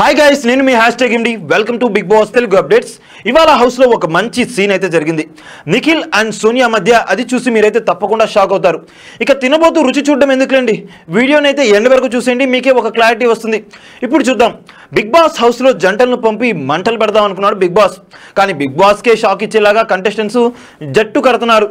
Hi guys, నేను మీ #MD. Welcome to Bigg Boss Telugu updates. ఇవాళ హౌస్లో ఒక మంచి సీన్ అయితే జరిగింది. నిఖిల్ అండ్ సోనియా మధ్య. అది చూసి మీరైతే తప్పకుండా షాక్ అవుతారు. ఇక తినబోతూ రుచి చూడడం ఎందుకులేండి, వీడియోని అయితే ఎండ్ వరకు చూసేయండి, మీకే ఒక క్లారిటీ వస్తుంది. ఇప్పుడు చూద్దాం. బిగ్ బాస్ హౌస్లో జంటలను పంపి మంటలు పెడదాం అనుకున్నాడు బిగ్ బాస్. కానీ బిగ్ బాస్కే షాక్ ఇచ్చేలాగా కంటెస్టెంట్స్ జట్టు కడుతున్నారు.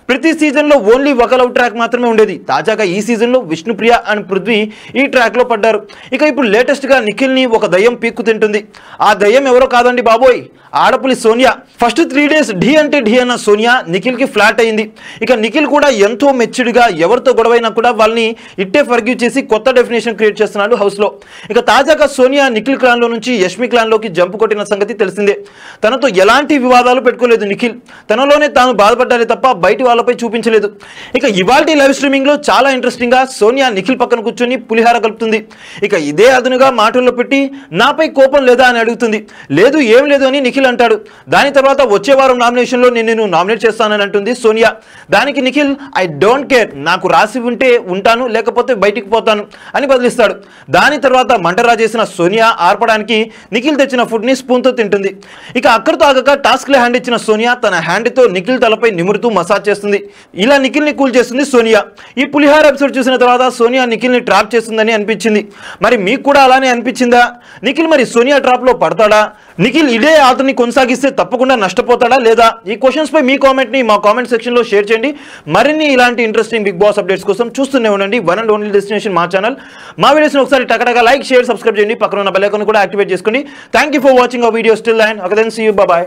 ప్రతి సీజన్లో ఓన్లీ ఒక లవ్ ట్రాక్ మాత్రమే ఉండేది. తాజాగా ఈ సీజన్లో విష్ణుప్రియ అండ్ పృథ్వీ ఈ ట్రాక్లో పడ్డారు. ఇక ఇప్పుడు లేటెస్ట్గా నిఖిల్ని ఒక దయ్యం పీక్కు తింటుంది. ఆ దయ్యం ఎవరో కాదండి బాబోయ్, ఆడపులి సోనియా. ఫస్ట్ 3 days ఢీ అంటే ఢీ అన్న సోనియా నిఖిల్కి ఫ్లాట్ అయింది. ఇక నిఖిల్ కూడా ఎంతో మెచ్యూర్డ్గా ఎవరితో గొడవైనా కూడా వాళ్ళని ఇట్టే ఫర్గ్యూ చేసి కొత్త డెఫినేషన్ క్రియేట్ చేస్తున్నాడు హౌస్లో. ఇక తాజాగా సోనియా నిఖిల్ క్లాన్లో నుంచి యష్మి క్లాన్లోకి జంప్ కొట్టిన సంగతి తెలిసిందే. తనతో ఎలాంటి వివాదాలు పెట్టుకోలేదు నిఖిల్. తనలోనే తాను బాధపడ్డారే తప్ప బయటి వాళ్ళపై చూపించలేదు. ఇక ఇవాల్టి లైవ్ స్ట్రీమింగ్లో చాలా ఇంట్రెస్టింగ్గా సోనియా నిఖిల్ పక్కన కూర్చొని పులిహార కలుపుతుంది. ఇక ఇదే అదునుగా మాటల్లో పెట్టి నాపై కోపం లేదా అని అడుగుతుంది. లేదు, ఏం లేదు అని నిఖిల్ అంటాడు. దాని తర్వాత వచ్చే వారం నామినేషన్లో నేను నామినేట్ చేస్తానని అంటుంది సోనియా. దానికి నిఖిల్ ఐ డోంట్ కేర్, నాకు రాసి ఉంటే ఉంటాను, లేకపోతే బయటికి పోతాను అని బదిలిస్తాడు. దాని తర్వాత మంటరా చేసిన సోనియా ఆర్పడానికి నిఖిల్ తెచ్చిన ఫుడ్ని స్పూన్తో తింటుంది. ఇక అక్కడితో ఆగక టాస్క్లో హ్యాండ్ ఇచ్చిన సోనియా తన హ్యాండ్తో నిఖిల్ తలపై నిమురుతూ మసాజ్ చేస్తుంది. ఇలా నిఖిల్ని కూల్ చేస్తుంది సోనియా. ఈ పులిహార ఎపిసోడ్ చూసిన తర్వాత సోనియా నిఖిల్ని ట్రాప్ చేస్తుందని అనిపించింది. మరి మీకు కూడా అలానే అనిపించిందా? నిఖిల్ మరి సోనియా ట్రాప్లో పడతాడా? నిఖిల్ ఇదే ఆటని కొనసాగిస్తే తప్పకుండా నష్టపోతాడా లేదా? ఈ క్వశ్చన్స్ పై మీ కామెంట్ని మా కామెంట్ సెక్షన్లో షేర్ చేయండి. మరిన్ని ఇలాంటి ఇంట్రెస్టింగ్ బిగ్ బాస్ అప్డేట్స్ కోసం చూస్తూనే ఉండండి వన్ అండ్ ఓన్లీ డెస్టినేషన్ మా ఛానల్. మా వీడియోస్ని ఒకసారి టకటగా లైక్, షేర్, సబ్స్క్రైబ్ చేయండి. పక్కన ఉన్న బెల్ ఐకాన్ కూడా యాక్టివేట్ చేసుకోండి. Thank you for watching our videos till then. Okay, then see you, by.